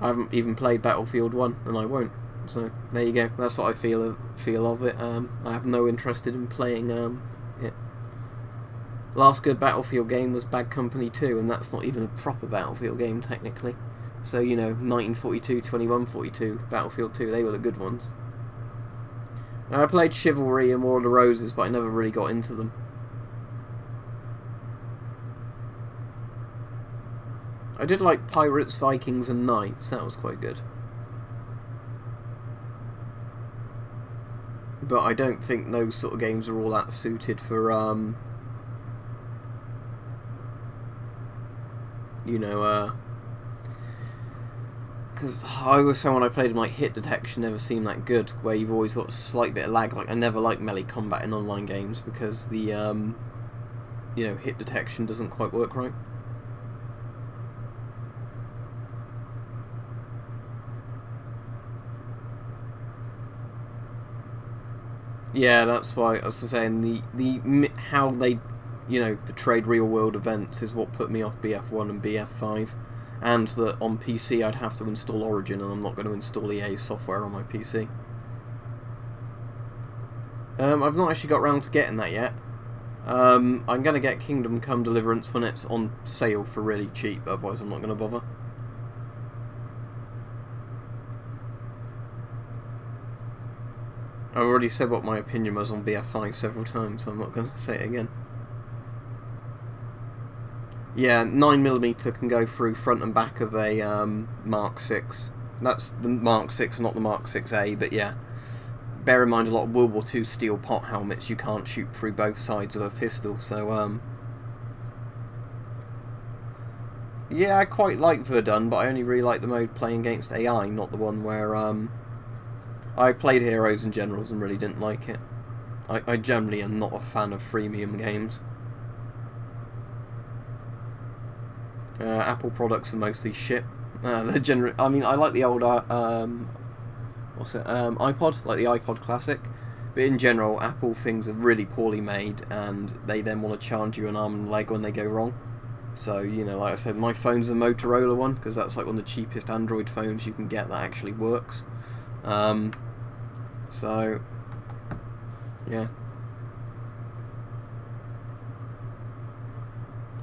I haven't even played Battlefield 1, and I won't. So, there you go. That's what I feel of it. I have no interest in playing it. Last good Battlefield game was Bad Company 2, and that's not even a proper Battlefield game, technically. So, you know, 1942, 2142, Battlefield 2, they were the good ones. I played Chivalry and War of the Roses, but I never really got into them. I did like Pirates, Vikings and Knights, that was quite good. But I don't think those sort of games are all that suited for, you know, because I always found when I played them, like, hit detection never seemed that good, where you've always got a slight bit of lag. Like, I never liked melee combat in online games, because the, you know, hit detection doesn't quite work right. Yeah, that's why I was saying the how they, you know, portrayed real world events is what put me off BF1 and BF5, and that on PC I'd have to install Origin, and I'm not going to install EA software on my PC. I've not actually got around to getting that yet. I'm going to get Kingdom Come Deliverance when it's on sale for really cheap, otherwise I'm not going to bother. I've already said what my opinion was on BF5 several times, so I'm not going to say it again. Yeah, 9mm can go through front and back of a Mark 6. That's the Mark 6, not the Mark 6A, but yeah. Bear in mind a lot of World War II steel pot helmets, you can't shoot through both sides of a pistol, so yeah, I quite like Verdun, but I only really like the mode playing against AI, not the one where I played Heroes and Generals and really didn't like it. I generally am not a fan of freemium games. Apple products are mostly shit. I mean, I like the old what's it? iPod, like the iPod Classic. But in general, Apple things are really poorly made, and they then want to charge you an arm and a leg when they go wrong. So, you know, like I said, my phone's a Motorola one, because that's like one of the cheapest Android phones you can get that actually works. So, yeah.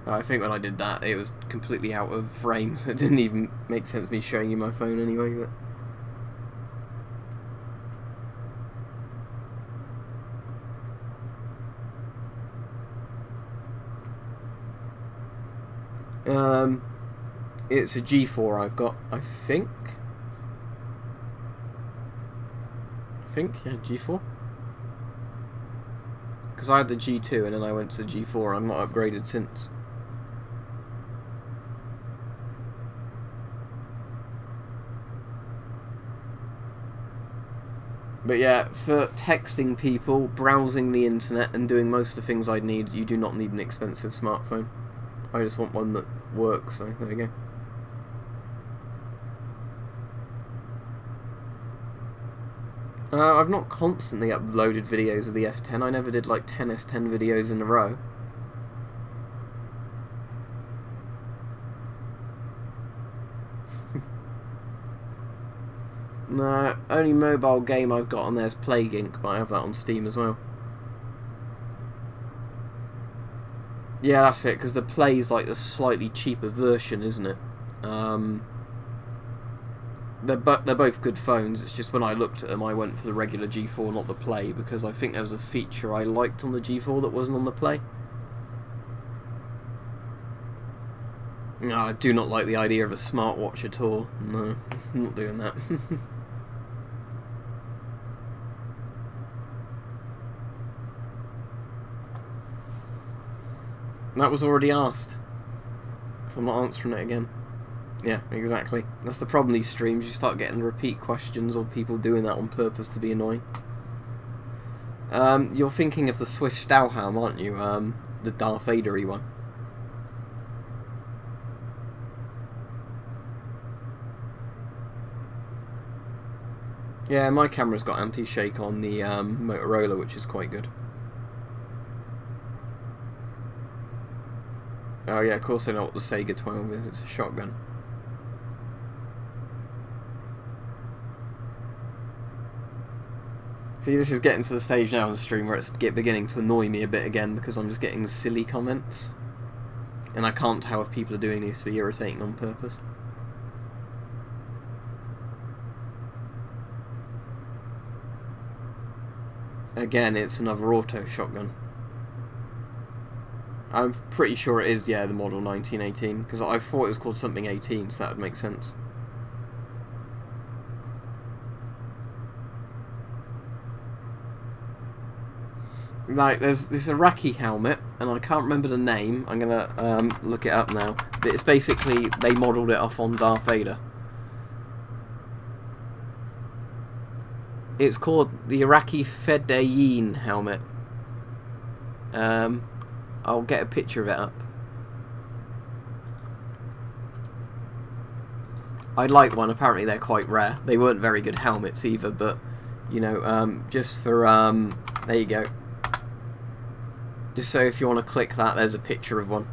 I think when I did that, it was completely out of frame, so it didn't even make sense me showing you my phone anyway. But it's a G4 I've got, I think. Yeah, G4. Because I had the G2 and then I went to the G4. I'm not upgraded since. But yeah, for texting people, browsing the internet, and doing most of the things I'd need, you do not need an expensive smartphone. I just want one that works, so there you go. I've not constantly uploaded videos of the S10. I never did like 10 S10 videos in a row. No, only mobile game I've got on there is Plague Inc, but I have that on Steam as well. Yeah, that's it, because the Play's like the slightly cheaper version, isn't it? They're both good phones. It's just when I looked at them, I went for the regular G4, not the Play, because I think there was a feature I liked on the G4 that wasn't on the Play. No, I do not like the idea of a smartwatch at all. No, I'm not doing that. That was already asked, so I'm not answering it again. Yeah, exactly. That's the problem with these streams. You start getting repeat questions or people doing that on purpose to be annoying. You're thinking of the Swiss Stahlhelm, aren't you? The Darth Vader-y one. Yeah, my camera's got anti-shake on the Motorola, which is quite good. Oh yeah, of course I know what the Sega 12 is. It's a shotgun. See, this is getting to the stage now in the stream where it's beginning to annoy me a bit again because I'm just getting silly comments. And I can't tell if people are doing these to be irritating on purpose. Again, it's another auto shotgun. I'm pretty sure it is, yeah, the model 1918, because I thought it was called something 18, so that would make sense. Right, there's this Iraqi helmet, and I can't remember the name. I'm gonna look it up now. But it's basically, they modelled it off on Darth Vader. It's called the Iraqi Fedayeen helmet. I'll get a picture of it up. I'd like one. Apparently they're quite rare. They weren't very good helmets either, but you know, just for there you go. Just so if you want to click that, there's a picture of one.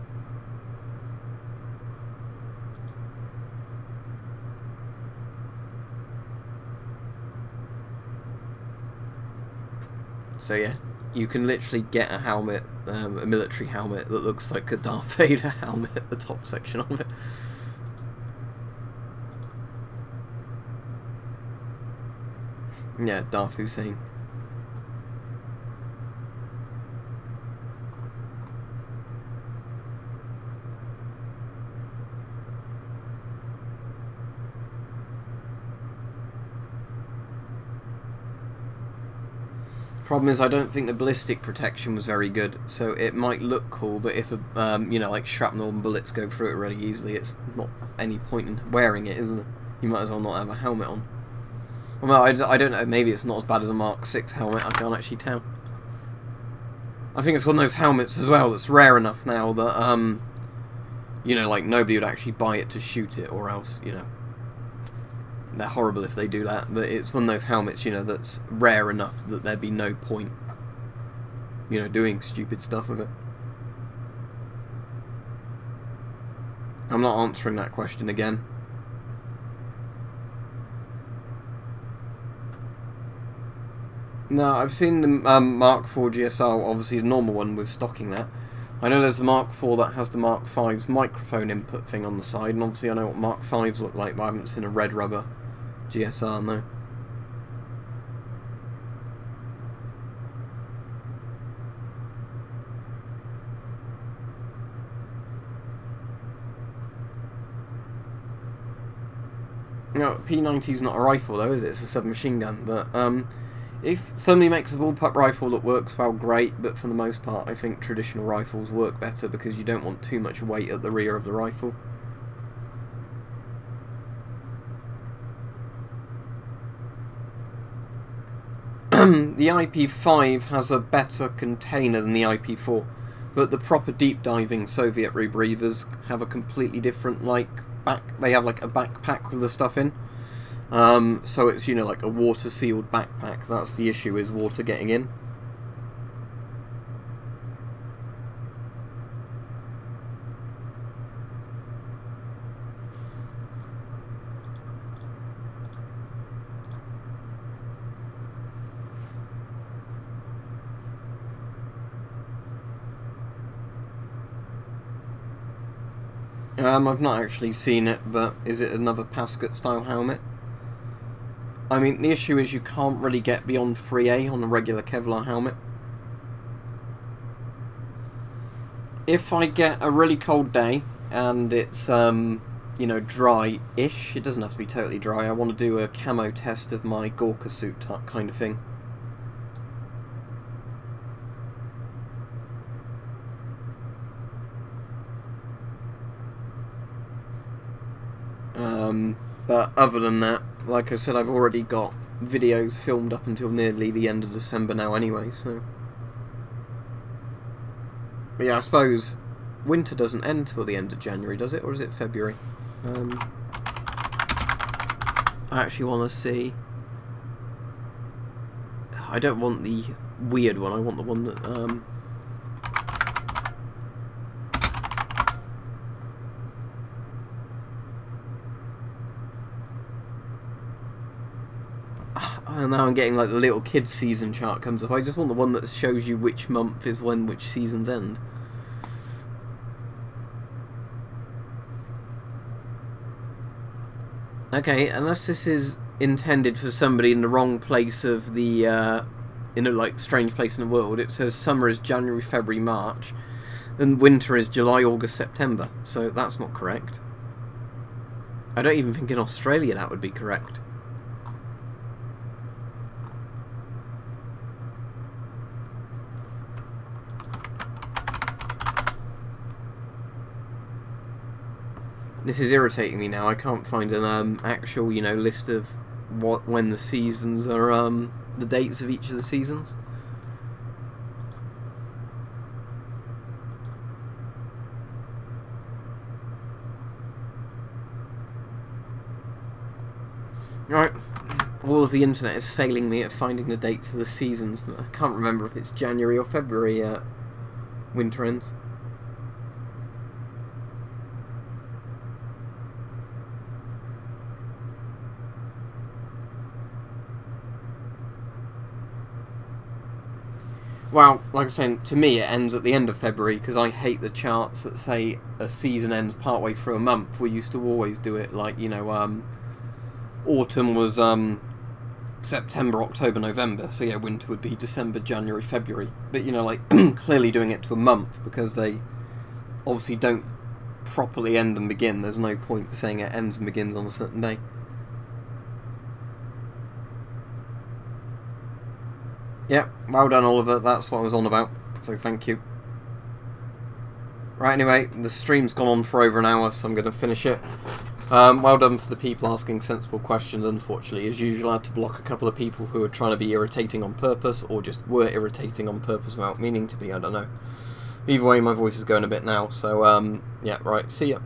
So yeah, you can literally get a helmet, a military helmet that looks like a Darth Vader helmet at the top section of it. Yeah, Darth Hussein. Problem is, I don't think the ballistic protection was very good, so it might look cool, but if a, you know, like shrapnel and bullets go through it really easily, it's not any point in wearing it, isn't it? You might as well not have a helmet on. Well, I don't know, maybe it's not as bad as a Mark 6 helmet, I can't actually tell. I think it's one of those helmets as well that's rare enough now that, you know, like nobody would actually buy it to shoot it, or else, you know, they're horrible if they do that, but it's one of those helmets, you know, that's rare enough that there'd be no point, you know, doing stupid stuff with it. I'm not answering that question again. No, I've seen the Mark IV GSR, obviously the normal one with stocking that. I know there's the Mark IV that has the Mark V's microphone input thing on the side, and obviously I know what Mark V's look like, but I haven't seen a red rubber GSR, no. No, P90's not a rifle though, is it? It's a submachine gun, but if somebody makes a bullpup rifle that works well, great, but for the most part I think traditional rifles work better because you don't want too much weight at the rear of the rifle. the IP5 has a better container than the IP4, but the proper deep diving Soviet rebreathers have a completely different they have like a backpack with the stuff in. So it's, you know, like a water sealed backpack. That's the issue, is water getting in. I've not actually seen it, but is it another Pascut style helmet? I mean, the issue is you can't really get beyond 3A on a regular Kevlar helmet. If I get a really cold day and it's, you know, dry-ish, it doesn't have to be totally dry, I want to do a camo test of my Gorka suit kind of thing. But other than that, like I said, I've already got videos filmed up until nearly the end of December now anyway, so... But yeah, I suppose winter doesn't end till the end of January, does it? Or is it February? I actually want to see... I don't want the weird one, I want the one that... And now I'm getting like the little kids season chart comes up. I just want the one that shows you which month is when which seasons end. Okay, unless this is intended for somebody in the wrong place of the, in a like strange place in the world, it says summer is January, February, March, and winter is July, August, September. So that's not correct. I don't even think in Australia that would be correct. This is irritating me now. I can't find an actual, you know, list of when the seasons are, the dates of each of the seasons. Right, all of the internet is failing me at finding the dates of the seasons. I can't remember if it's January or February winter ends. Well, like I was saying, to me it ends at the end of February, because I hate the charts that say a season ends partway through a month. We used to always do it like, you know, autumn was September, October, November, so yeah, winter would be December, January, February. But, you know, like, clearly doing it to a month, because they obviously don't properly end and begin. There's no point saying it ends and begins on a certain day. Yep, well done Oliver, that's what I was on about, so thank you. Right, anyway, the stream's gone on for over an hour, so I'm going to finish it. Well done for the people asking sensible questions. Unfortunately, as usual, I had to block a couple of people who were trying to be irritating on purpose, or just were irritating on purpose without meaning to be, I don't know. Either way, my voice is going a bit now, so, yeah, right, see ya.